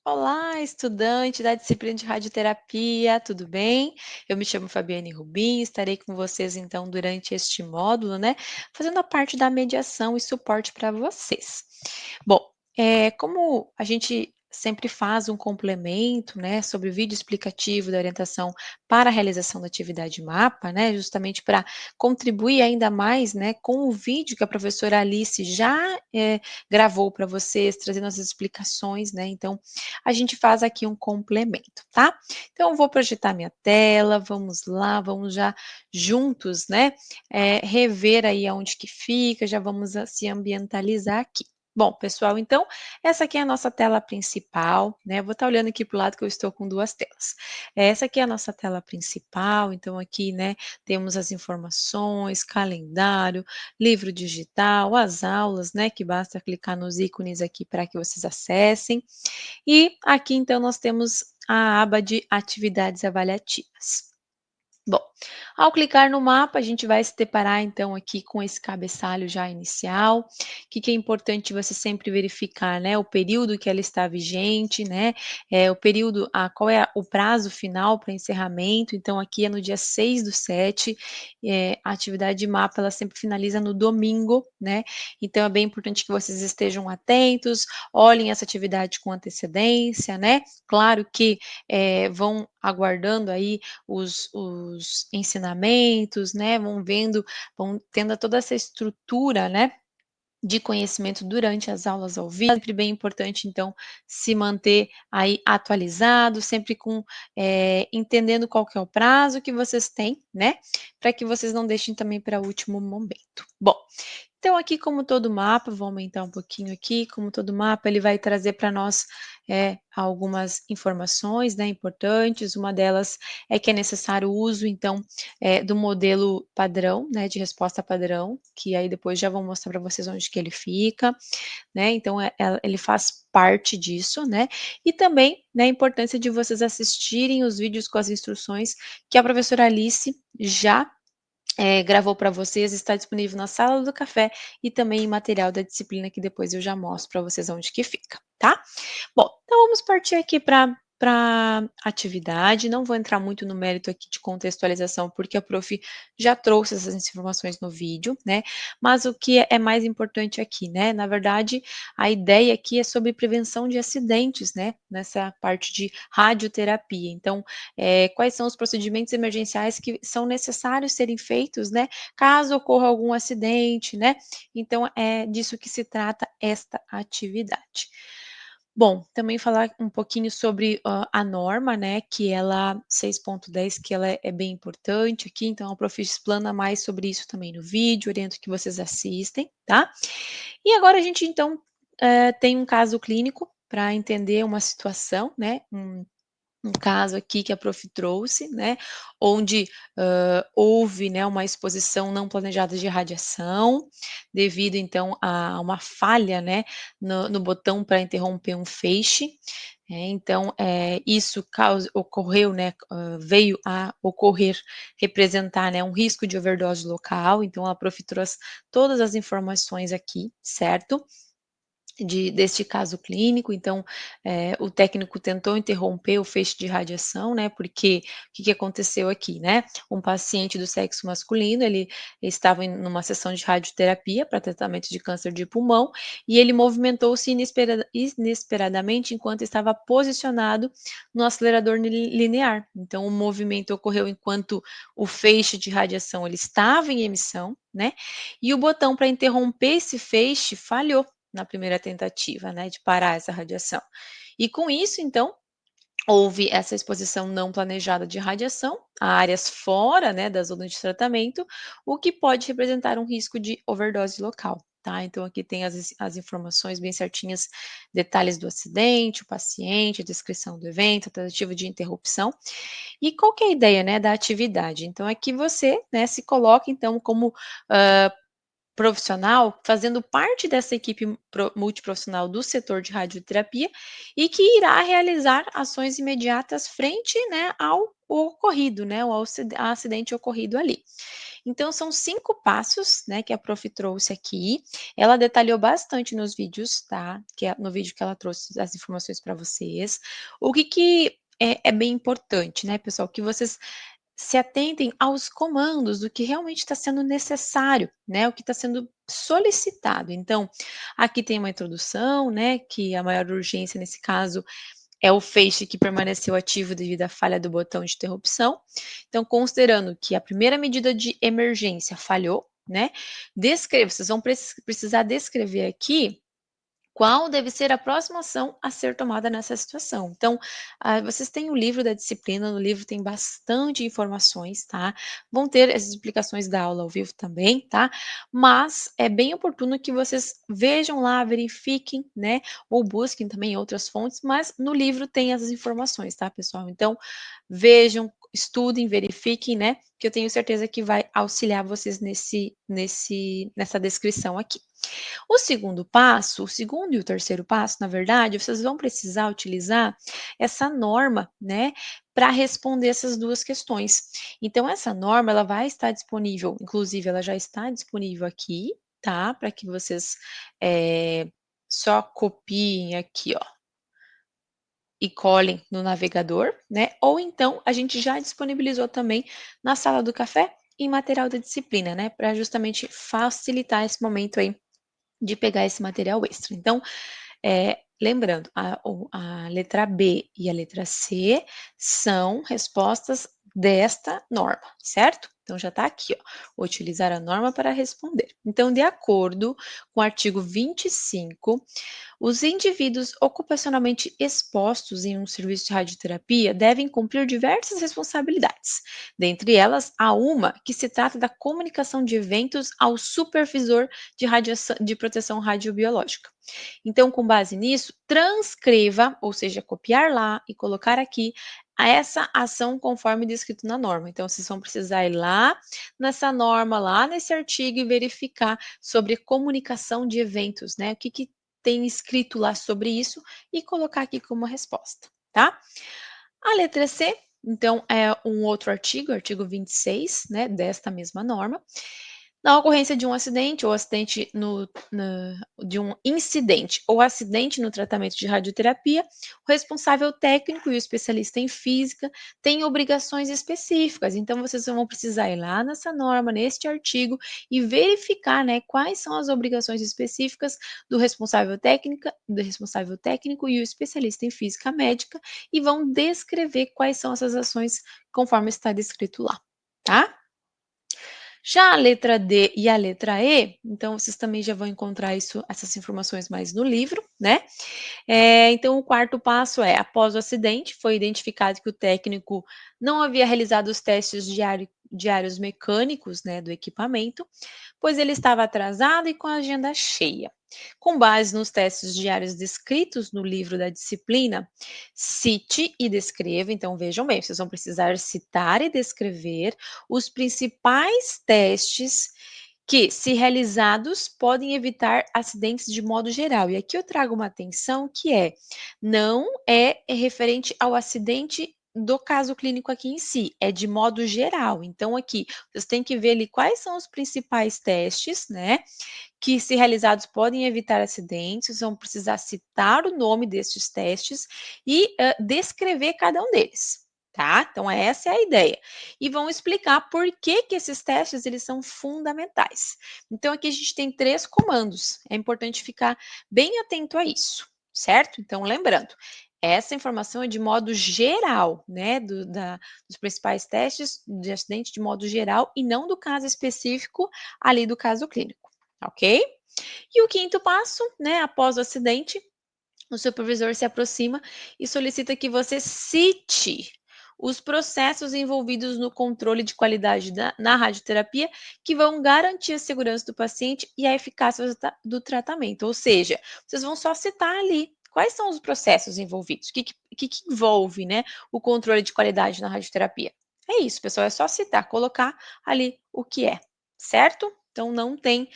Olá, estudante da disciplina de radioterapia, tudo bem? Eu me chamo Fabiane Rubim, estarei com vocês então durante este módulo, né? Fazendo a parte da mediação e suporte para vocês. Bom, como a gente sempre faz um complemento, né, sobre o vídeo explicativo da orientação para a realização da atividade mapa, né, justamente para contribuir ainda mais, né, com o vídeo que a professora Alice já gravou para vocês, trazendo as explicações, né? Então, a gente faz aqui um complemento, tá? Então, eu vou projetar minha tela, vamos lá, vamos já juntos, né, rever aí aonde que fica, já vamos se ambientalizar aqui. Bom, pessoal, então, essa aqui é a nossa tela principal, né? Eu vou estar olhando aqui para o lado que eu estou com duas telas. Essa aqui é a nossa tela principal, então aqui, né, temos as informações, calendário, livro digital, as aulas, né, que basta clicar nos ícones aqui para que vocês acessem. E aqui então nós temos a aba de atividades avaliativas. Bom, ao clicar no mapa, a gente vai se deparar então aqui com esse cabeçalho já inicial. O que é importante você sempre verificar, né? O período que ela está vigente, né? O período, qual é o prazo final para encerramento. Então, aqui é no dia 6/7, a atividade de mapa ela sempre finaliza no domingo, né? Então, é bem importante que vocês estejam atentos, olhem essa atividade com antecedência, né? Claro que vão aguardando aí os ensinamentos, né, vão tendo toda essa estrutura, né, de conhecimento durante as aulas ao vivo, sempre bem importante então se manter aí atualizado, sempre entendendo qual que é o prazo que vocês têm, né, para que vocês não deixem também para o último momento. Bom, então aqui como todo mapa, vou aumentar um pouquinho aqui, como todo mapa ele vai trazer para nós algumas informações, né, importantes, uma delas é que é necessário o uso então do modelo padrão, né, de resposta padrão, que aí depois já vou mostrar para vocês onde que ele fica, né, então ele faz parte disso, né, e também, né, a importância de vocês assistirem os vídeos com as instruções que a professora Alice já gravou para vocês, está disponível na sala do café e também em material da disciplina que depois eu já mostro para vocês onde que fica, tá? Bom, então vamos partir aqui para atividade. Não vou entrar muito no mérito aqui de contextualização, porque a prof já trouxe essas informações no vídeo, né? Mas o que é mais importante aqui, né? Na verdade, a ideia aqui é sobre prevenção de acidentes, né? Nessa parte de radioterapia. Então, quais são os procedimentos emergenciais que são necessários serem feitos, né? Caso ocorra algum acidente, né? Então, é disso que se trata esta atividade. Bom, também falar um pouquinho sobre a norma, né, que ela 6.10, que ela é bem importante aqui, então a prof explana mais sobre isso também no vídeo, oriento que vocês assistem, tá? E agora a gente então tem um caso clínico para entender uma situação, né, um caso aqui que a prof trouxe, né, onde houve, né, uma exposição não planejada de radiação, devido então a uma falha, né, no botão para interromper um feixe. Então, isso ocorreu, né, veio a ocorrer, representar, né, um risco de overdose local. Então, a prof trouxe todas as informações aqui, certo? Deste caso clínico, então, o técnico tentou interromper o feixe de radiação, né, porque o que aconteceu aqui, né, um paciente do sexo masculino, ele estava numa sessão de radioterapia para tratamento de câncer de pulmão, e ele movimentou-se inesperadamente enquanto estava posicionado no acelerador linear. Então o movimento ocorreu enquanto o feixe de radiação ele estava em emissão, né, e o botão para interromper esse feixe falhou na primeira tentativa, né, de parar essa radiação. E com isso, então, houve essa exposição não planejada de radiação a áreas fora, né, da zona de tratamento, o que pode representar um risco de overdose local, tá? Então aqui tem as informações bem certinhas, detalhes do acidente, o paciente, a descrição do evento, a tentativa de interrupção. E qual que é a ideia, né, da atividade? Então é que você, né, se coloca então como profissional fazendo parte dessa equipe multiprofissional do setor de radioterapia e que irá realizar ações imediatas frente, né, ao ocorrido, né, ao acidente ocorrido ali. Então são 5 passos, né, que a prof trouxe aqui. Ela detalhou bastante nos vídeos, tá, no vídeo que ela trouxe as informações para vocês. O que é bem importante, né, pessoal, que vocês se atentem aos comandos do que realmente está sendo necessário, né, o que está sendo solicitado. Então, aqui tem uma introdução, né, que a maior urgência nesse caso é o feixe que permaneceu ativo devido à falha do botão de interrupção. Então, considerando que a primeira medida de emergência falhou, né, vocês vão precisar descrever aqui qual deve ser a próxima ação a ser tomada nessa situação? Então, vocês têm o livro da disciplina, no livro tem bastante informações, tá? Vão ter as explicações da aula ao vivo também, tá? Mas é bem oportuno que vocês vejam lá, verifiquem, né? Ou busquem também outras fontes, mas no livro tem as informações, tá, pessoal? Então, vejam, estudem, verifiquem, né? Que eu tenho certeza que vai auxiliar vocês nessa descrição aqui. O segundo e o terceiro passo, na verdade, vocês vão precisar utilizar essa norma, né, para responder essas duas questões. Então, essa norma, ela vai estar disponível, inclusive, ela já está disponível aqui, tá? Para que vocês só copiem aqui, ó, e colhem no navegador, né? Ou então a gente já disponibilizou também na sala do café em material da disciplina, né? Para justamente facilitar esse momento aí de pegar esse material extra. Então, lembrando, a letra B e a letra C são respostas desta norma, certo? Então já está aqui, ó, utilizar a norma para responder. Então, de acordo com o artigo 25, os indivíduos ocupacionalmente expostos em um serviço de radioterapia devem cumprir diversas responsabilidades. Dentre elas, há uma que se trata da comunicação de eventos ao supervisor de proteção radiobiológica. Então, com base nisso, transcreva, ou seja, copiar lá e colocar aqui essa ação conforme descrito na norma. Então, vocês vão precisar ir lá nessa norma, lá nesse artigo e verificar sobre comunicação de eventos, né? O que tem escrito lá sobre isso e colocar aqui como resposta, tá? A letra C, então, é um outro artigo, artigo 26, né, desta mesma norma. Na ocorrência de um acidente ou acidente de um incidente ou acidente no tratamento de radioterapia, o responsável técnico e o especialista em física têm obrigações específicas. Então, vocês vão precisar ir lá nessa norma, neste artigo, e verificar, né, quais são as obrigações específicas do responsável técnico e o especialista em física médica, e vão descrever quais são essas ações conforme está descrito lá, tá? Já a letra D e a letra E, então vocês também já vão encontrar essas informações mais no livro, né? Então, o quarto passo é: após o acidente, foi identificado que o técnico não havia realizado os testes diários mecânicos, né, do equipamento, pois ele estava atrasado e com a agenda cheia. Com base nos testes diários descritos no livro da disciplina, cite e descreva. Então, vejam bem, vocês vão precisar citar e descrever os principais testes que, se realizados, podem evitar acidentes de modo geral. E aqui eu trago uma atenção que não é referente ao acidente do caso clínico aqui em si, é de modo geral. Então, aqui, vocês têm que ver ali quais são os principais testes, né, que, se realizados, podem evitar acidentes. Vocês vão precisar citar o nome destes testes e descrever cada um deles. Tá? Então essa é a ideia. E vão explicar por que esses testes eles são fundamentais. Então aqui a gente tem 3 comandos. É importante ficar bem atento a isso, certo? Então lembrando, essa informação é de modo geral, né, dos principais testes de acidente de modo geral e não do caso específico ali do caso clínico, ok? E o quinto passo, né, após o acidente, o supervisor se aproxima e solicita que você cite os processos envolvidos no controle de qualidade na radioterapia que vão garantir a segurança do paciente e a eficácia do tratamento. Ou seja, vocês vão só citar ali quais são os processos envolvidos, o que envolve, né, o controle de qualidade na radioterapia. É isso, pessoal, é só citar, colocar ali o que é, certo? então não tem,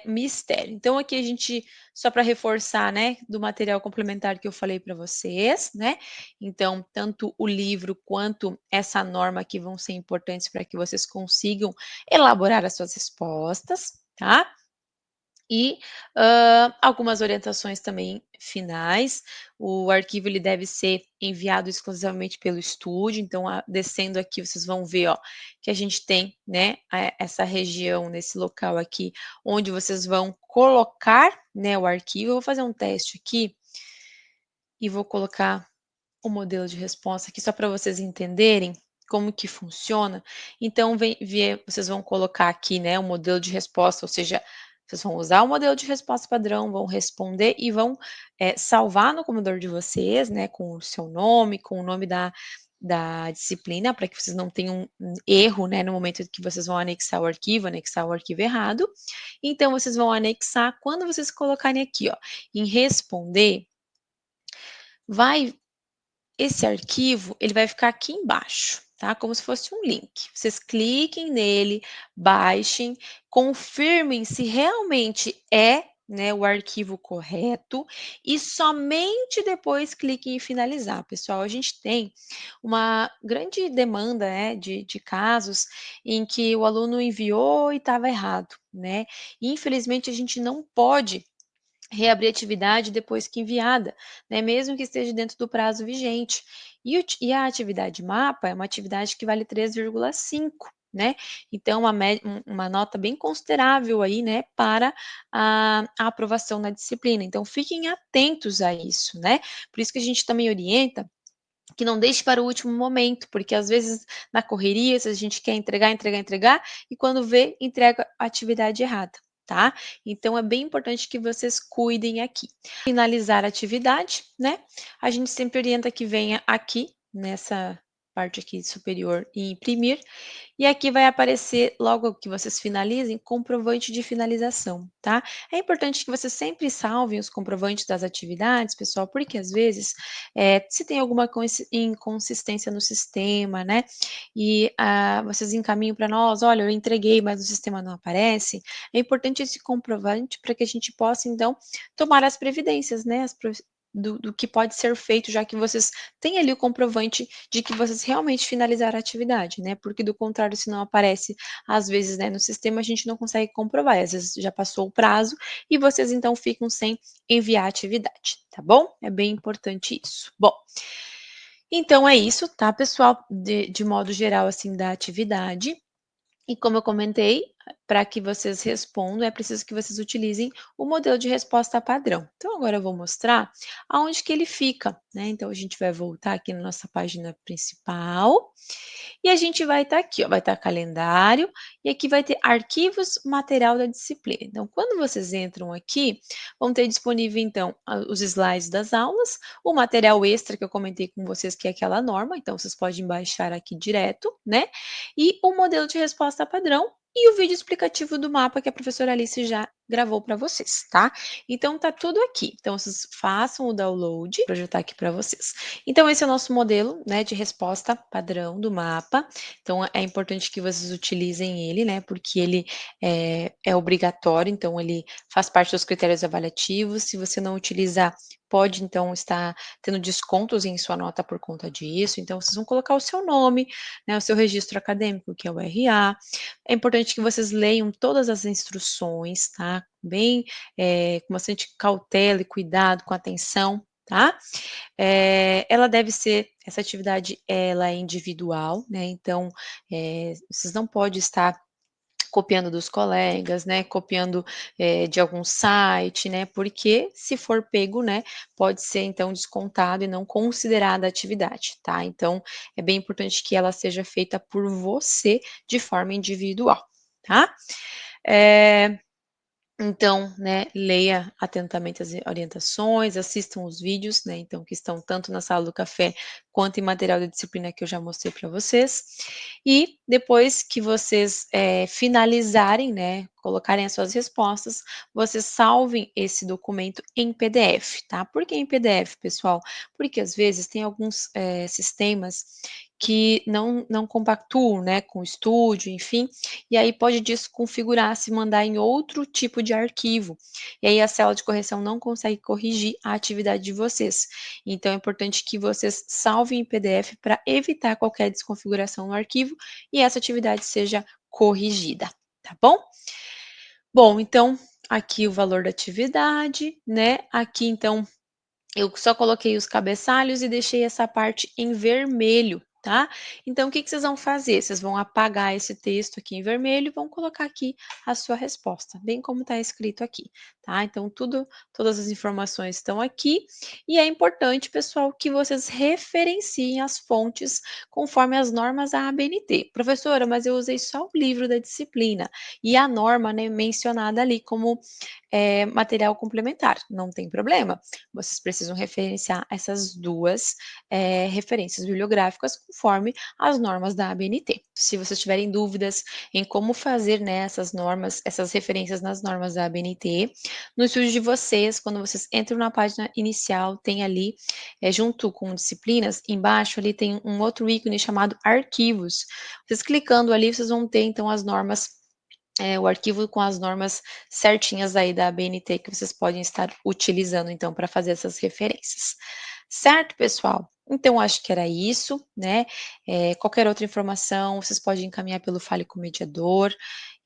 mistério. Então aqui a gente só para reforçar, né, do material complementar que eu falei para vocês, né, então tanto o livro quanto essa norma aqui vão ser importantes para que vocês consigam elaborar as suas respostas, tá? E, algumas orientações também finais. O arquivo ele deve ser enviado exclusivamente pelo estúdio, então descendo aqui vocês vão ver, ó, que a gente tem, né, essa região nesse local aqui, onde vocês vão colocar, né, o arquivo. Eu vou fazer um teste aqui e vou colocar o modelo de resposta aqui só para vocês entenderem como que funciona. Então vocês vão colocar aqui, né, o modelo de resposta, ou seja, vocês vão usar o modelo de resposta padrão, vão responder e vão, salvar no computador de vocês, né, com o seu nome, com o nome da disciplina, para que vocês não tenham um erro, né, no momento que vocês vão anexar o arquivo errado. Então vocês vão anexar, quando vocês colocarem aqui, ó, em responder, vai esse arquivo, ele vai ficar aqui embaixo, tá, como se fosse um link. Vocês cliquem nele, baixem, confirmem se realmente é, né, o arquivo correto e somente depois cliquem em finalizar. Pessoal, a gente tem uma grande demanda, né, de casos em que o aluno enviou e estava errado, né. E infelizmente a gente não pode reabrir atividade depois que enviada, né, mesmo que esteja dentro do prazo vigente. E a atividade mapa é uma atividade que vale 3,5, né, então uma nota bem considerável aí, né, para a aprovação na disciplina. Então fiquem atentos a isso, né. Por isso que a gente também orienta que não deixe para o último momento, porque às vezes na correria, se a gente quer entregar, e quando vê, entrega a atividade errada, tá? Então é bem importante que vocês cuidem aqui. Finalizar a atividade, né? A gente sempre orienta que venha aqui nessa parte aqui superior e imprimir, e aqui vai aparecer, logo que vocês finalizem, comprovante de finalização, tá? É importante que vocês sempre salvem os comprovantes das atividades, pessoal, porque às vezes, se tem alguma inconsistência no sistema, né, e vocês encaminham para nós, olha, eu entreguei, mas o sistema não aparece, é importante esse comprovante para que a gente possa, então, tomar as previdências, né, do que pode ser feito, já que vocês têm ali o comprovante de que vocês realmente finalizaram a atividade, né, porque do contrário, se não aparece, às vezes, né, no sistema, a gente não consegue comprovar, às vezes já passou o prazo e vocês então ficam sem enviar a atividade, tá bom? É bem importante isso. Bom, então é isso, tá, pessoal? De modo geral, assim, da atividade. E como eu comentei, para que vocês respondam, é preciso que vocês utilizem o modelo de resposta padrão. Então, agora eu vou mostrar aonde que ele fica, né? Então, a gente vai voltar aqui na nossa página principal e a gente vai estar aqui, ó, vai estar calendário e aqui vai ter arquivos, material da disciplina. Então, quando vocês entram aqui, vão ter disponível, então, os slides das aulas, o material extra que eu comentei com vocês, que é aquela norma, então vocês podem baixar aqui direto, né? E o modelo de resposta padrão e o vídeo explicativo do mapa que a professora Alice já gravou para vocês, tá? Então tá tudo aqui. Então vocês façam o download, vou projetar aqui para vocês. Então esse é o nosso modelo, né, de resposta padrão do mapa. Então é importante que vocês utilizem ele, né, porque ele é obrigatório, então ele faz parte dos critérios avaliativos. Se você não utilizar, pode então estar tendo descontos em sua nota por conta disso. Então vocês vão colocar o seu nome, né, o seu registro acadêmico, que é o RA. É importante que vocês leiam todas as instruções, tá? Bem, com bastante cautela e cuidado, com atenção, tá? Ela deve ser essa atividade ela é individual, né, então, vocês não pode estar copiando dos colegas, né, copiando, de algum site, né, porque se for pego, né, pode ser então descontado e não considerada atividade, tá. Então, é bem importante que ela seja feita por você de forma individual, tá. Eh então, né, leia atentamente as orientações, assistam os vídeos, né, então que estão tanto na sala do café quanto em material de disciplina que eu já mostrei para vocês. E depois que vocês, finalizarem, né, colocarem as suas respostas, vocês salvem esse documento em PDF, tá? Por que em PDF, pessoal? Porque às vezes tem alguns, sistemas que não compactuam, né, com o estúdio, enfim, e aí pode desconfigurar, se mandar em outro tipo de arquivo. E aí a célula de correção não consegue corrigir a atividade de vocês. Então é importante que vocês salvem em PDF para evitar qualquer desconfiguração no arquivo e essa atividade seja corrigida, tá bom? Bom, então aqui o valor da atividade, né? Aqui então eu só coloquei os cabeçalhos e deixei essa parte em vermelho, tá? Então, o que que vocês vão fazer? Vocês vão apagar esse texto aqui em vermelho e vão colocar aqui a sua resposta, bem como está escrito aqui, tá? Então, todas as informações estão aqui e é importante, pessoal, que vocês referenciem as fontes conforme as normas da ABNT. Professora, mas eu usei só o livro da disciplina e a norma, né, mencionada ali como material complementar. Não tem problema. Vocês precisam referenciar essas duas referências bibliográficas conforme as normas da ABNT. Se vocês tiverem dúvidas em como fazer, né, essas normas, essas referências nas normas da ABNT, no estúdio de vocês, quando vocês entram na página inicial, tem ali, junto com disciplinas, embaixo ali tem um outro ícone chamado arquivos. Vocês clicando ali, vocês vão ter então as normas o arquivo com as normas certinhas aí da ABNT que vocês podem estar utilizando, então, para fazer essas referências. Certo, pessoal? Então, acho que era isso, né? Qualquer outra informação, vocês podem encaminhar pelo Fale com o Mediador.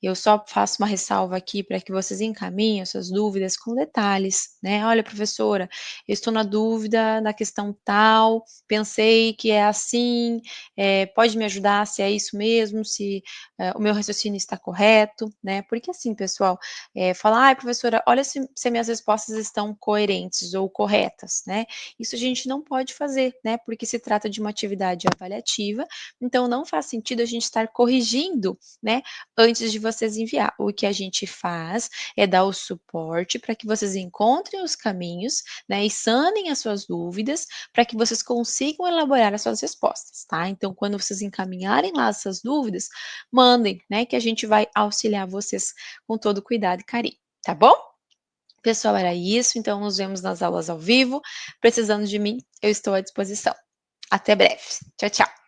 Eu só faço uma ressalva aqui para que vocês encaminhem as suas dúvidas com detalhes, né? Olha, professora, eu estou na dúvida na questão tal, pensei que é assim, pode me ajudar se é isso mesmo, se o meu raciocínio está correto, né? Porque assim, pessoal, falar, ai, professora, olha se minhas respostas estão coerentes ou corretas, né? Isso a gente não pode fazer, né? Porque se trata de uma atividade avaliativa, então não faz sentido a gente estar corrigindo, né? Antes de vocês enviar. O que a gente faz é dar o suporte para que vocês encontrem os caminhos, né? E sanem as suas dúvidas para que vocês consigam elaborar as suas respostas, tá? Então, quando vocês encaminharem lá essas dúvidas, mandem, né, que a gente vai auxiliar vocês com todo cuidado e carinho, tá bom? Pessoal, era isso, então nos vemos nas aulas ao vivo. Precisando de mim, eu estou à disposição. Até breve. Tchau, tchau.